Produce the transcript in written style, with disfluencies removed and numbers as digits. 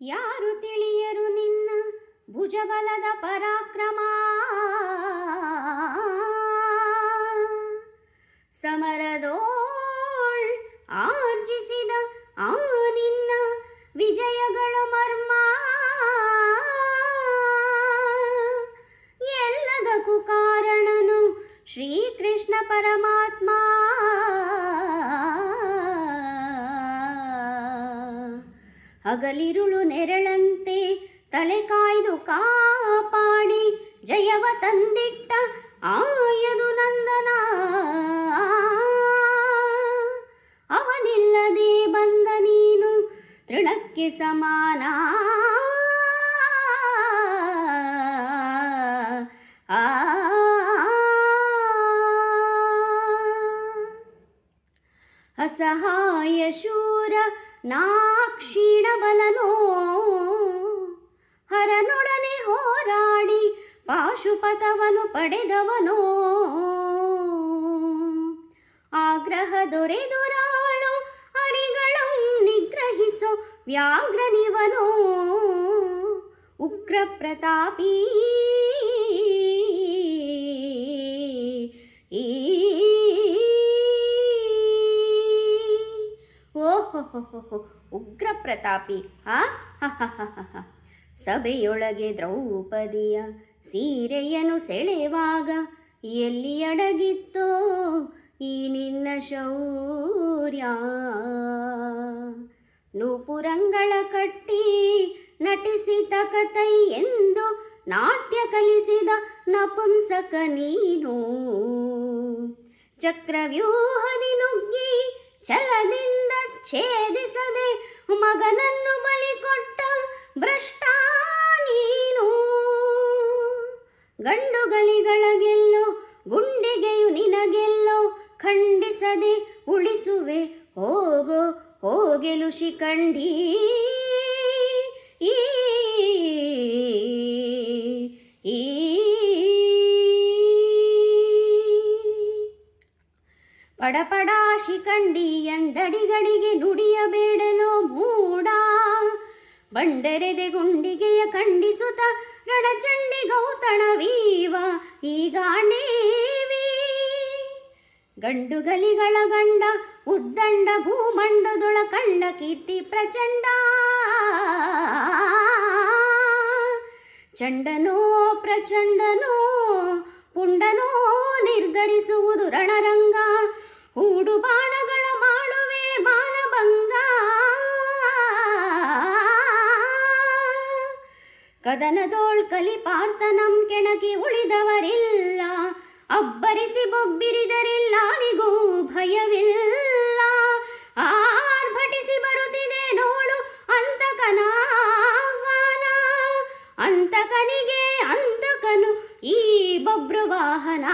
ಯಾರು ತಿಳಿಯರು ನಿನ್ನ ಭುಜಬಲದ ಪರಾಕ್ರಮ. ಸಮರದೋಳ್ ಆರ್ಜಿಸಿದ ಆ ನಿನ್ನ ವಿಜಯಗಳ ಮರ್ಮ. ಎಲ್ಲದಕ್ಕೂ ಕಾರಣನು ಶ್ರೀಕೃಷ್ಣ ಪರಮಾತ್ಮ. ಹಗಲಿರುಳು ನೆರಳಂತೆ ತಲೆ ಕಾಯ್ದು ಕಾಪಾಡಿ ಜಯವ ತಂದಿಟ್ಟ ಆಯದು ನಂದನ. ಅವನಿಲ್ಲದೆ ಬಂದ ನೀನು ತೃಣಕ್ಕೆ ಸಮಾನ. ಅಸಹಾಯ ಶೂರ ನಾಕ್ಷೀಣ ಬಲನೋ ಹರನೊಡನೆ ಹೋರಾಡಿ ಪಾಶುಪತವನು ಪಡೆದವನೋ. ಆಗ್ರಹ ದೊರೆದುರಾಳು ಅರಿಗಳಂ ನಿಗ್ರಹಿಸೋ ವ್ಯಾಘ್ರನಿವನೋ. ಉಗ್ರ ಪ್ರತಾಪೀ ಓಹೋ ಉಗ್ರ ಪ್ರತಾಪಿ. ಸಭೆಯೊಳಗೆ ದ್ರೌಪದಿಯ ಸೀರೆಯನ್ನು ಸೆಳೆವಾಗ ಎಲ್ಲಿ ಅಡಗಿತ್ತೋ ಈ ನಿನ್ನ ಶೌರ್ಯ. ನೂಪುರಂಗಳ ಕಟ್ಟಿ ನಟಿಸಿ ತಕತೈ ಎಂದು ನಾಟ್ಯ ಕಲಿಸಿದ ನಪುಂಸಕ ನೀನು. ಚಕ್ರವ್ಯೂಹದಿ ನುಗ್ಗಿ ಛಲದಿಂದ ಛೇದಿಸದೆ ಮಗನನ್ನು ಬಲಿ ಕೊಟ್ಟ ಭ್ರಷ್ಟ ನೀನು. ಗಂಡುಗಲಿಗಳಗೆಲ್ಲೋ ಗುಂಡಿಗೆಯು ನಿನಗೆಲ್ಲೋ ಖಂಡಿಸದೆ ಉಳಿಸುವೆ ಹೋಗೋ ಹೋಗೆಲು ಶಿಖಂಡಿ. ಪಡಪಡ ಶಿಖಂಡಿ ಎಂದಡಿಗಳಿಗೆ ನುಡಿಯಬೇಡಲೋ ಮೂಡ. ಬಂಡೆರೆದೆ ಗುಂಡಿಗೆಯ ಖಂಡಿಸುತ್ತ ರಣಚಂಡಿ ಗೌತಣವೀವ ಈಗಾಣೇವಿ. ಗಂಡುಗಲಿಗಳ ಗಂಡ ಉದ್ದಂಡ ಭೂಮಂಡದೊಳ ಕಂಡ ಕೀರ್ತಿ ಪ್ರಚಂಡ. ಚಂಡನೋ ಪ್ರಚಂಡನೋ ಪುಂಡನೋ ನಿರ್ಧರಿಸುವುದು ರಣರಂಗ. ಹೂಡು ಬಾಣಗಳ ಮಾಡುವೆ ಬಾಣಭಂಗ. ಕದನದೋಳ್ ಕಲಿಪಾರ್ತನಂ ಕೆಣಕಿ ಉಳಿದವರಿಲ್ಲ. ಅಬ್ಬರಿಸಿ ಬೊಬ್ಬಿರಿದರಿಲ್ಲಾರಿಗೂ ಭಯವಿಲ್ಲ. ಆರ್ಭಟಿಸಿ ಬರುತ್ತಿದೆ ನೋಡು ಅಂತಕನ ಆಹ್ವಾನ. ಅಂತಕನಿಗೆ ಅಂತಕನು ಈ ಬಬ್ರುವಾಹನ.